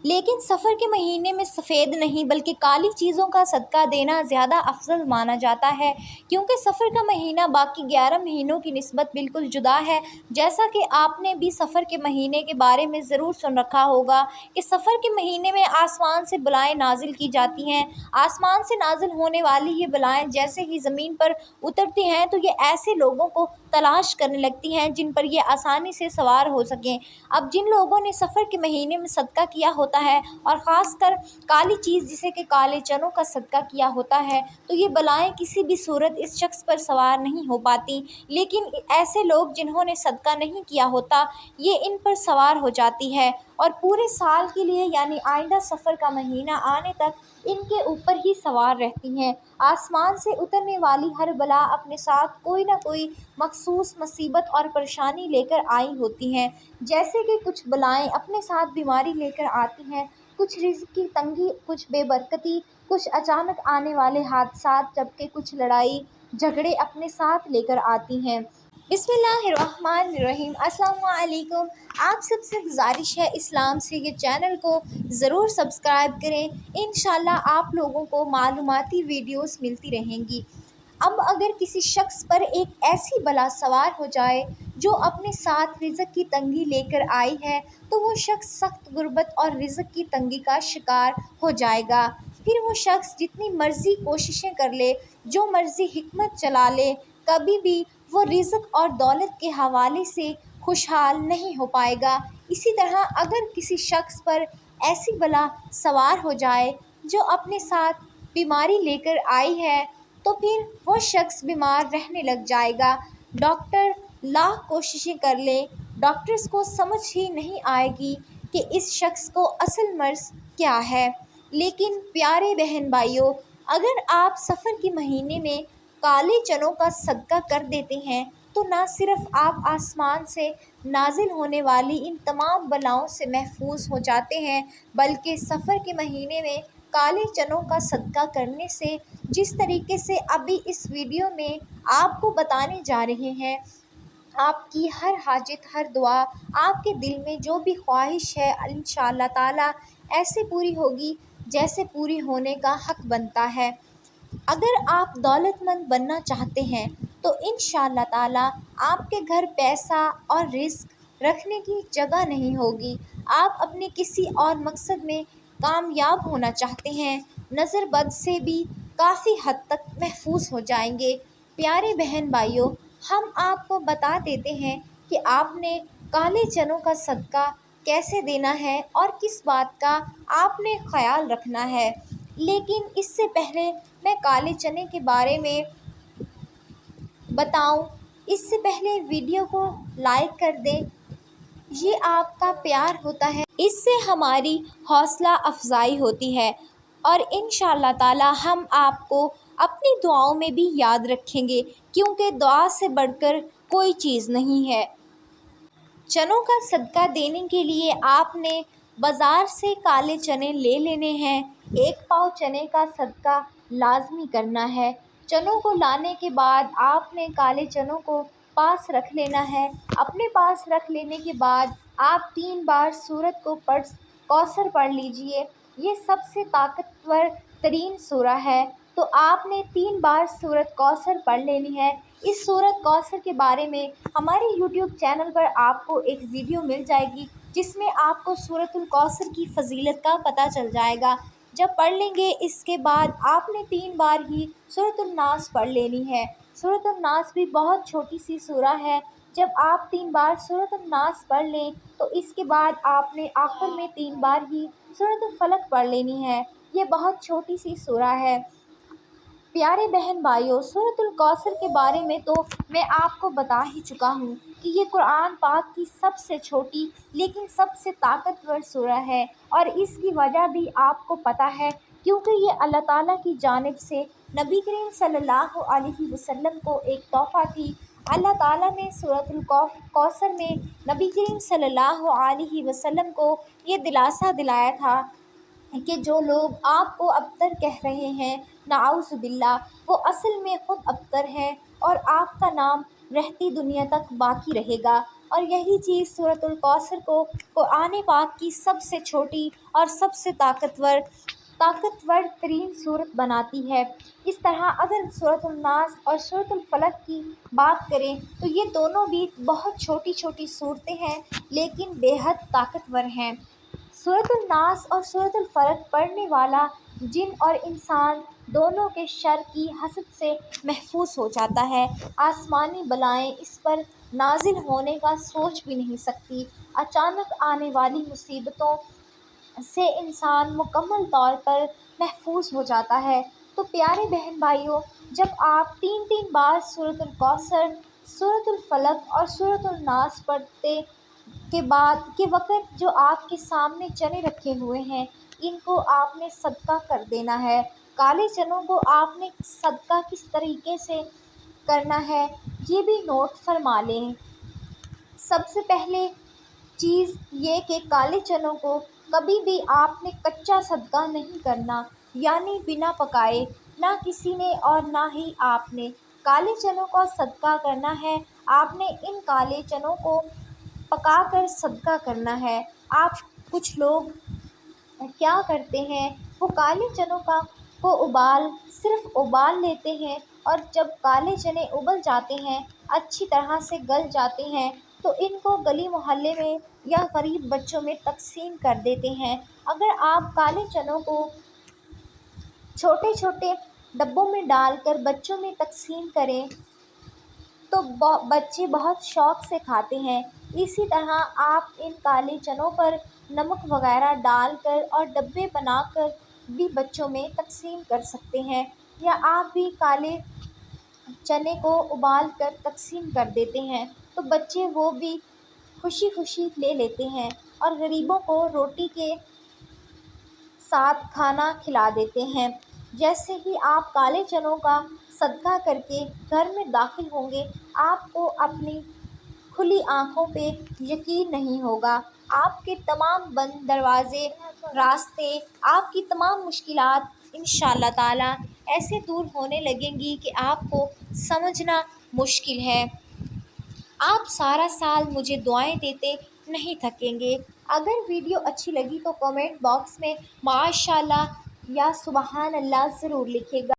لیکن سفر کے مہینے میں سفید نہیں بلکہ کالی چیزوں کا صدقہ دینا زیادہ افضل مانا جاتا ہے، کیونکہ سفر کا مہینہ باقی 11 مہینوں کی نسبت بالکل جدا ہے۔ جیسا کہ آپ نے بھی سفر کے مہینے کے بارے میں ضرور سن رکھا ہوگا کہ سفر کے مہینے میں آسمان سے بلائیں نازل کی جاتی ہیں۔ آسمان سے نازل ہونے والی یہ بلائیں جیسے ہی زمین پر اترتی ہیں تو یہ ایسے لوگوں کو تلاش کرنے لگتی ہیں جن پر یہ آسانی سے سوار ہو سکیں۔ اب جن لوگوں نے سفر کے مہینے میں صدقہ کیا ہوتا ہے اور خاص کر کالی چیز جسے کہ کالے چنوں کا صدقہ کیا ہوتا ہے، تو یہ بلائیں کسی بھی صورت اس شخص پر سوار نہیں ہو پاتی، لیکن ایسے لوگ جنہوں نے صدقہ نہیں کیا ہوتا یہ ان پر سوار ہو جاتی ہے اور پورے سال کے لیے یعنی آئندہ سفر کا مہینہ آنے تک ان کے اوپر ہی سوار رہتی ہیں۔ آسمان سے اترنے والی ہر بلا اپنے ساتھ کوئی نہ کوئی مخصوص مصیبت اور پریشانی لے کر آئی ہوتی ہیں، جیسے کہ کچھ بلائیں اپنے ساتھ بیماری لے کر آتی ہیں، کچھ رزق کی تنگی، کچھ بے برکتی، کچھ اچانک آنے والے حادثات، جبکہ کچھ لڑائی جھگڑے اپنے ساتھ لے کر آتی ہیں۔ بسم اللہ الرحمن الرحیم۔ السلام علیکم۔ آپ سب سے گزارش ہے اسلام سے یہ چینل کو ضرور سبسکرائب کریں، انشاءاللہ آپ لوگوں کو معلوماتی ویڈیوز ملتی رہیں گی۔ اب اگر کسی شخص پر ایک ایسی بلا سوار ہو جائے جو اپنے ساتھ رزق کی تنگی لے کر آئی ہے تو وہ شخص سخت غربت اور رزق کی تنگی کا شکار ہو جائے گا۔ پھر وہ شخص جتنی مرضی کوششیں کر لے، جو مرضی حکمت چلا لے، کبھی بھی وہ رزق اور دولت کے حوالے سے خوشحال نہیں ہو پائے گا۔ اسی طرح اگر کسی شخص پر ایسی بلا سوار ہو جائے جو اپنے ساتھ بیماری لے کر آئی ہے تو پھر وہ شخص بیمار رہنے لگ جائے گا۔ ڈاکٹر لاکھ کوششیں کر لے، ڈاکٹرز کو سمجھ ہی نہیں آئے گی کہ اس شخص کو اصل مرض کیا ہے۔ لیکن پیارے بہن بھائیوں، اگر آپ سفر کے مہینے میں کالے چنوں کا صدقہ کر دیتے ہیں تو نہ صرف آپ آسمان سے نازل ہونے والی ان تمام بلاؤں سے محفوظ ہو جاتے ہیں، بلکہ سفر کے مہینے میں کالے چنوں کا صدقہ کرنے سے جس طریقے سے ابھی اس ویڈیو میں آپ کو بتانے جا رہے ہیں، آپ کی ہر حاجت، ہر دعا، آپ کے دل میں جو بھی خواہش ہے انشاءاللہ تعالیٰ ایسے پوری ہوگی جیسے پوری ہونے کا حق بنتا ہے۔ اگر آپ دولت مند بننا چاہتے ہیں تو انشاءاللہ تعالیٰ آپ کے گھر پیسہ اور رزق رکھنے کی جگہ نہیں ہوگی۔ آپ اپنے کسی اور مقصد میں کامیاب ہونا چاہتے ہیں، نظر بد سے بھی کافی حد تک محفوظ ہو جائیں گے۔ پیارے بہن بھائیوں، ہم آپ کو بتا دیتے ہیں کہ آپ نے کالے چنوں کا صدقہ کیسے دینا ہے اور کس بات کا آپ نے خیال رکھنا ہے۔ لیکن اس سے پہلے میں کالے چنے کے بارے میں بتاؤں، اس سے پہلے ویڈیو کو لائک کر دیں، یہ آپ کا پیار ہوتا ہے، اس سے ہماری حوصلہ افزائی ہوتی ہے اور انشاءاللہ تعالی ہم آپ کو اپنی دعاؤں میں بھی یاد رکھیں گے، کیونکہ دعا سے بڑھ کر کوئی چیز نہیں ہے۔ چنوں کا صدقہ دینے کے لیے آپ نے بازار سے کالے چنے لے لینے ہیں۔ 1 پاؤ چنے کا صدقہ لازمی کرنا ہے۔ چنوں کو لانے کے بعد آپ نے کالے چنوں کو پاس رکھ لینا ہے۔ اپنے پاس رکھ لینے کے بعد آپ 3 بار سورۃ کوثر پڑھ لیجئے۔ یہ سب سے طاقتور ترین سورہ ہے، تو آپ نے 3 بار سورۃ کوثر پڑھ لینی ہے۔ اس سورۃ کوثر کے بارے میں ہمارے یوٹیوب چینل پر آپ کو ایک ویڈیو مل جائے گی جس میں آپ کو سورۃ الکوثر کی فضیلت کا پتہ چل جائے گا۔ جب پڑھ لیں گے اس کے بعد آپ نے 3 بار ہی سورۃ الناس پڑھ لینی ہے۔ سورۃ الناس بھی بہت چھوٹی سی سورہ ہے۔ جب آپ 3 بار سورۃ الناس پڑھ لیں تو اس کے بعد آپ نے آخر میں 3 بار ہی سورۃ الفلق پڑھ لینی ہے۔ یہ بہت چھوٹی سی سورہ ہے۔ پیارے بہن بھائیوں، سورۃ الکوثر کے بارے میں تو میں آپ کو بتا ہی چکا ہوں کہ یہ قرآن پاک کی سب سے چھوٹی لیکن سب سے طاقتور سورہ ہے، اور اس کی وجہ بھی آپ کو پتہ ہے کیونکہ یہ اللہ تعالیٰ کی جانب سے نبی کریم صلی اللہ علیہ وسلم کو ایک تحفہ تھی۔ اللہ تعالیٰ نے سورۃ الکوثر میں نبی کریم صلی اللہ علیہ وسلم کو یہ دلاسا دلایا تھا کہ جو لوگ آپ کو ابتر کہہ رہے ہیں نعوذ باللہ، وہ اصل میں خود ابتر ہیں اور آپ کا نام رہتی دنیا تک باقی رہے گا۔ اور یہی چیز سورۃ الکوثر کو قرآن پاک کی سب سے چھوٹی اور سب سے طاقتور ترین صورت بناتی ہے۔ اس طرح اگر سورۃ الناس اور سورۃ الفلق کی بات کریں تو یہ دونوں بھی بہت چھوٹی چھوٹی صورتیں ہیں لیکن بے حد طاقتور ہیں۔ سورۃ الناس اور سورۃ الفلق پڑھنے والا جن اور انسان دونوں کے شر کی حسد سے محفوظ ہو جاتا ہے۔ آسمانی بلائیں اس پر نازل ہونے کا سوچ بھی نہیں سکتی۔ اچانک آنے والی مصیبتوں سے انسان مکمل طور پر محفوظ ہو جاتا ہے۔ تو پیارے بہن بھائیوں، جب آپ 3 بار سورۃ الکوثر، سورۃ الفلق اور سورۃ الناس پڑھتے کے وقت جو آپ کے سامنے چنے رکھے ہوئے ہیں ان کو آپ نے صدقہ کر دینا ہے۔ کالے چنوں کو آپ نے صدقہ کس طریقے سے کرنا ہے یہ بھی نوٹ فرما لیں۔ سب سے پہلے چیز یہ کہ کالے چنوں کو کبھی بھی آپ نے کچا صدقہ نہیں کرنا، یعنی بنا پکائے، نہ کسی نے اور نہ ہی آپ نے۔ کالے چنوں کا صدقہ کرنا ہے، آپ نے ان کالے چنوں کو پکا کر صدقہ کرنا ہے۔ کچھ لوگ کیا کرتے ہیں، وہ کالے چنوں کو صرف ابال لیتے ہیں اور جب کالے چنے ابل جاتے ہیں، اچھی طرح سے گل جاتے ہیں تو ان کو گلی محلے میں یا غریب بچوں میں تقسیم کر دیتے ہیں۔ اگر آپ کالے چنوں کو چھوٹے چھوٹے ڈبوں میں ڈال کر بچوں میں تقسیم کریں تو بچے بہت شوق سے کھاتے ہیں۔ اسی طرح آپ ان کالے چنوں پر نمک وغیرہ ڈال کر اور ڈبے بنا کر بھی بچوں میں تقسیم کر سکتے ہیں، یا آپ بھی کالے چنے کو ابال کر تقسیم کر دیتے ہیں تو بچے وہ بھی خوشی خوشی لے لیتے ہیں اور غریبوں کو روٹی کے ساتھ کھانا کھلا دیتے ہیں۔ جیسے ہی آپ کالے چنوں کا صدقہ کر کے گھر میں داخل ہوں گے، آپ کو اپنی کھلی آنکھوں پہ یقین نہیں ہوگا۔ آپ کے تمام بند دروازے، راستے، آپ کی تمام مشکلات انشاءاللہ تعالیٰ ایسے دور ہونے لگیں گی کہ آپ کو سمجھنا مشکل ہے۔ آپ سارا سال مجھے دعائیں دیتے نہیں تھکیں گے۔ اگر ویڈیو اچھی لگی تو کمنٹ باکس میں ماشاءاللہ یا سبحان اللہ ضرور لکھیے گا۔